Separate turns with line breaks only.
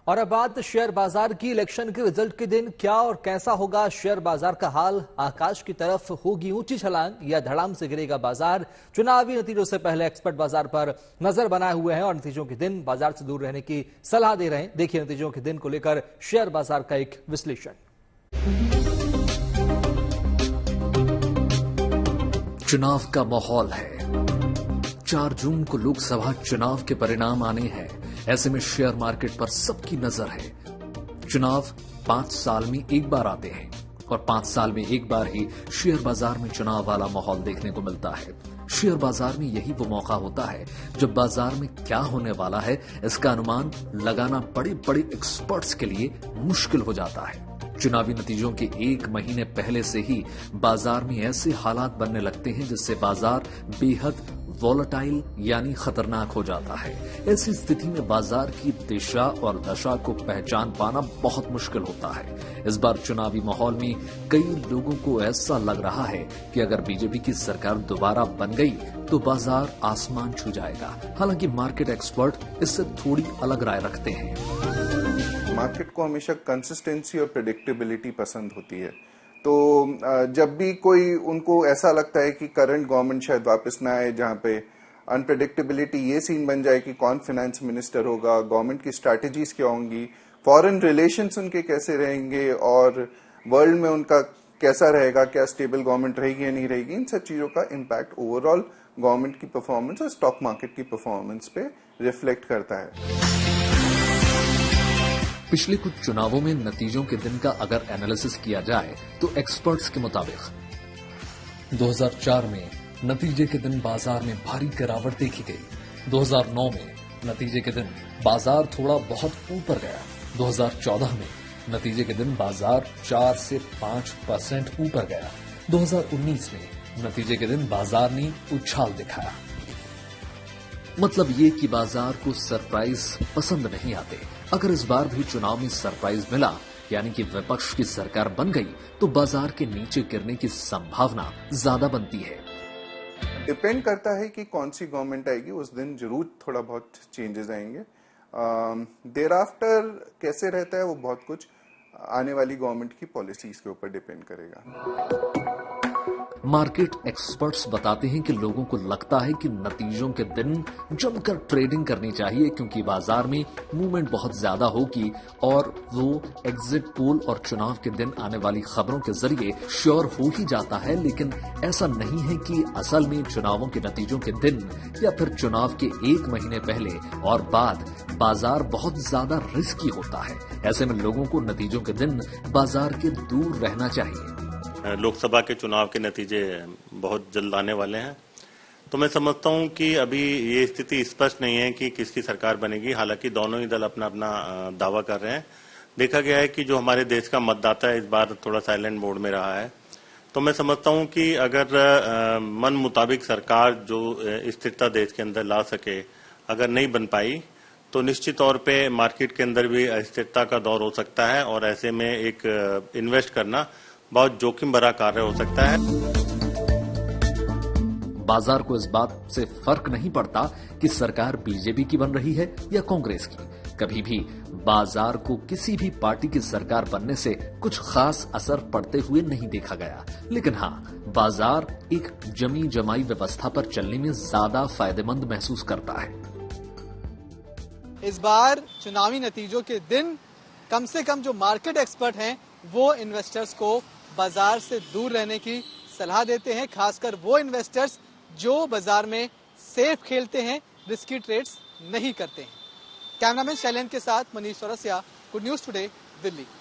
और अब बात शेयर बाजार की। इलेक्शन के रिजल्ट के दिन क्या और कैसा होगा शेयर बाजार का हाल? आकाश की तरफ होगी ऊंची छलांग या धड़ाम से गिरेगा बाजार? चुनावी नतीजों से पहले एक्सपर्ट बाजार पर नजर बनाए हुए हैं और नतीजों के दिन बाजार से दूर रहने की सलाह दे रहे हैं। देखिए नतीजों के दिन को लेकर शेयर बाजार का एक विश्लेषण।
चुनाव का माहौल है। 4 जून को लोकसभा चुनाव के परिणाम आने हैं। ऐसे में शेयर मार्केट पर सबकी नजर है। चुनाव 5 साल में एक बार आते हैं और 5 साल में एक बार ही शेयर बाजार में चुनाव वाला माहौल देखने को मिलता है। शेयर बाजार में यही वो मौका होता है जब बाजार में क्या होने वाला है इसका अनुमान लगाना बड़े बड़े एक्सपर्ट्स के लिए मुश्किल हो जाता है। चुनावी नतीजों के 1 महीने पहले से ही बाजार में ऐसे हालात बनने लगते हैं जिससे बाजार बेहद वॉलेटाइल यानी खतरनाक हो जाता है। ऐसी स्थिति में बाजार की दिशा और दशा को पहचान पाना बहुत मुश्किल होता है। इस बार चुनावी माहौल में कई लोगों को ऐसा लग रहा है कि अगर बीजेपी की सरकार दोबारा बन गई तो बाजार आसमान छू जाएगा। हालांकि मार्केट एक्सपर्ट इससे थोड़ी अलग राय रखते हैं।
मार्केट को हमेशा कंसिस्टेंसी और प्रेडिक्टेबिलिटी पसंद होती है, तो जब भी कोई उनको ऐसा लगता है कि करंट गवर्नमेंट शायद वापस ना आए, जहां पे अनप्रेडिक्टेबिलिटी ये सीन बन जाए कि कौन फाइनेंस मिनिस्टर होगा, गवर्नमेंट की स्ट्रैटेजीज क्या होंगी, फॉरेन रिलेशंस उनके कैसे रहेंगे और वर्ल्ड में उनका कैसा रहेगा, क्या स्टेबल गवर्नमेंट रहेगी या नहीं रहेगी, इन सब चीजों का इम्पैक्ट ओवरऑल गवर्नमेंट की परफॉर्मेंस और स्टॉक मार्केट की परफॉर्मेंस पे रिफ्लेक्ट करता है।
पिछले कुछ चुनावों में नतीजों के दिन का अगर एनालिसिस किया जाए तो एक्सपर्ट्स के मुताबिक 2004 में नतीजे के दिन बाजार में भारी गिरावट देखी गई। 2009 में नतीजे के दिन बाजार थोड़ा बहुत ऊपर गया। 2014 में नतीजे के दिन बाजार 4 से 5% ऊपर गया। 2019 में नतीजे के दिन बाजार ने उछाल दिखाया। मतलब ये कि बाजार को सरप्राइज पसंद नहीं आते। अगर इस बार भी चुनाव में सरप्राइज मिला यानी कि विपक्ष की सरकार बन गई तो बाजार के नीचे गिरने की संभावना ज्यादा बनती है।
डिपेंड करता है कि कौन सी गवर्नमेंट आएगी, उस दिन जरूर थोड़ा बहुत चेंजेस आएंगे। देर आफ्टर कैसे रहता है वो बहुत कुछ आने वाली गवर्नमेंट की पॉलिसीज के ऊपर डिपेंड करेगा।
मार्केट एक्सपर्ट्स बताते हैं कि लोगों को लगता है कि नतीजों के दिन जमकर ट्रेडिंग करनी चाहिए क्योंकि बाजार में मूवमेंट बहुत ज्यादा होगी और वो एग्जिट पोल और चुनाव के दिन आने वाली खबरों के जरिए श्योर हो ही जाता है। लेकिन ऐसा नहीं है कि असल में चुनावों के नतीजों के दिन या फिर चुनाव के 1 महीने पहले और बाद बाजार बहुत ज्यादा रिस्की होता है। ऐसे में लोगों को नतीजों के दिन बाजार के दूर रहना चाहिए।
लोकसभा के चुनाव के नतीजे बहुत जल्द आने वाले हैं, तो मैं समझता हूं कि अभी ये स्थिति स्पष्ट नहीं है कि किसकी सरकार बनेगी। हालांकि दोनों ही दल अपना अपना दावा कर रहे हैं। देखा गया है कि जो हमारे देश का मतदाता है इस बार थोड़ा साइलेंट मोड में रहा है, तो मैं समझता हूं कि अगर मन मुताबिक सरकार जो स्थिरता देश के अंदर ला सके अगर नहीं बन पाई तो निश्चित तौर पे मार्केट के अंदर भी अस्थिरता का दौर हो सकता है और ऐसे में एक इन्वेस्ट करना बहुत जोखिम भरा कार्य हो सकता है।
बाजार को इस बात से फर्क नहीं पड़ता कि सरकार बीजेपी की बन रही है या कांग्रेस की। कभी भी बाजार को किसी भी पार्टी की सरकार बनने से कुछ खास असर पड़ते हुए नहीं देखा गया। लेकिन हाँ, बाजार एक जमी जमाई व्यवस्था पर चलने में ज्यादा फायदेमंद महसूस करता है।
इस बार चुनावी नतीजों के दिन कम से कम जो मार्केट एक्सपर्ट हैं वो इन्वेस्टर्स को बाजार से दूर रहने की सलाह देते हैं, खासकर वो इन्वेस्टर्स जो बाजार में सेफ खेलते हैं, रिस्की ट्रेड्स नहीं करते हैं। कैमरामैन शैलेंद्र के साथ Manish Chaurasia, good news today, Delhi.